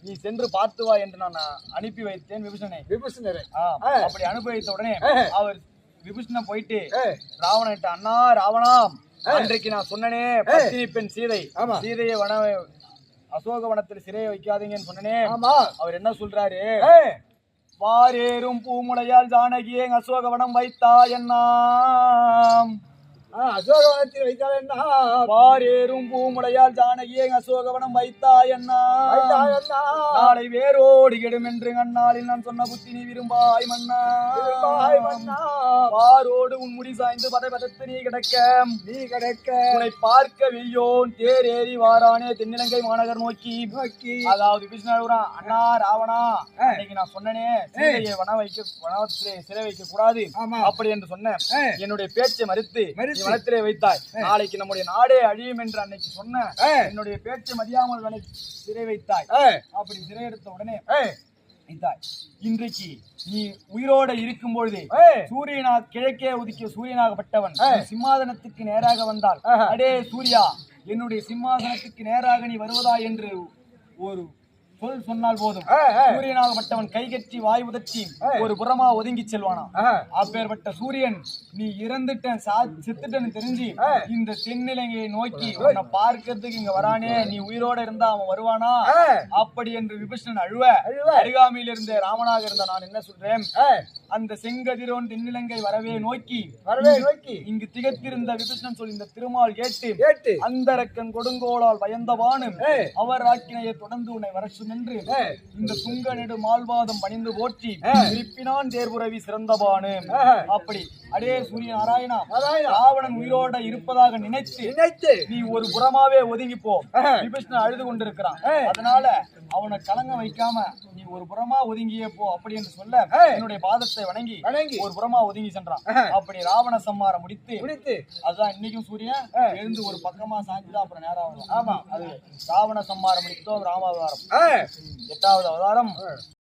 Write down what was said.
நீ சென்று பார்த்து வா என்று நான் அனுப்பி வைத்தேன் விபீஷணரை. அப்படி அனுப்பி வைத்த உடனே அவர் விபீஷணன் போயிட்டு ராவணன்ட்ட, அண்ணா ராவணா, அன்றைக்கு நான் சொன்னனே பத்தினி பெண் சீதையை அசோக வனத்தில் சிறையை வைக்காதீங்கன்னு சொன்னனே. அவர் என்ன சொல்றாரு, வாரேறும் பூமுலையால் ஜானகியே அசோகவனம் வைத்தா என்ன, அசோகவனத்தில் வைத்தால் என்ன, வாரேறும் பூமுலையால் ஜானகியே அசோகவனம் வைத்தா என்ன, நாளை வேரோடு கெடும் என்று அந்நாளில் நான் சொன்ன புத்தி நீ விரும்பாய் மன்னா. வாரோடு உன் முடி சாய்ந்து பதப்பதத்து நீ கிடக்க உன்னை பார்க்க வெய்யோன் தேர் ஏறி வாரானே தென்னிலங்கை மாநகர் நோக்கி. அதாவது விஷ்ணு, அண்ணா ராவணா, இன்னைக்கு நான் சொன்னனே சீதையை வனத்திலே சிறை வைக்க கூடாது அப்படி என்று சொன்ன என்னுடைய பேச்சை மறுத்து வனத்திலே வைத்தாய். நாளைக்கு நம்முடைய நாடே அழியும் என்று அன்னைக்கு சொன்ன என்னுடைய பேச்சை மதியாமல் சிறை வைத்தாய். அப்படி சிறை எடுத்த உடனே வைத்தாய். இன்றைக்கு நீ உயிரோட இருக்கும் பொழுது கிழக்கே உதிக்க சூரியனாகப்பட்டவன் சிம்மாசனத்துக்கு நேராக வந்தால், அடே சூர்யா, என்னுடைய சிம்மாசனத்துக்கு நேராக நீ வருவதா என்று ஒரு சொல் சொன்னால் போதும், சூரியனாகப்பட்டவன் கைகட்டி வாய் உதச்சி ஒரு புறமா ஒதுங்கி செல்வானா. அப்பேற்பட்ட சூரியன் நீ இறந்துட்டேன் செத்துட்டேன்னு தெரிஞ்சு இந்த தென்னிலங்கையை நோக்கி உன்னை பார்க்கறதுக்கு இங்க வரானே, நீ உயிரோட இருந்தா அவன் வருவானா அப்படி என்று விபீஷணன் அருகாமையில் இருந்த ராமனாக இருந்த நான் என்ன சொல்றேன், அந்த செங்கதிரோன் தென்னிலங்கை வரவே நோக்கி இங்கு திகத்திருந்த விபீஷணன் சொல்லி இந்த திருமால் கேட்டு அந்தரக்கன் கொடுங்கோளால் பயந்தவானும் அவர் ஆக்கினையை தொடர்ந்து உன்னை வர என்று இந்த துங்க நெடு மால்வாதம் பணிந்து போற்றி திருப்பினான் தேர்புறவி சிறந்தபானு. அப்படி அடே சூரிய நாராயணா, ராவணன் உயிரோட இருப்பதாக நினைத்து நீ ஒரு புறமாவே ஒதுங்கி போ. விபீஷணன் அழுது கொண்டிருக்கிறான், அதனால அவனை கலங்க வைக்காம நீ ஒரு புறமா ஒதுங்கியே போ அப்படி என்று சொல்ல என்னுடைய பாதத்தை வணங்கி ஒரு புறமா ஒதுங்கி சென்றான். அப்படி ராவண சம்மாரம் முடித்து அதுதான் இன்னைக்கும் சூரியன் எழுந்து ஒரு பக்கமா சாய்ந்துதான் அப்புறம் நேரம். ஆமா, அது ராவண சம்மாரம் முடித்தோம் ராமாவதாரம் 8வது அவதாரம்.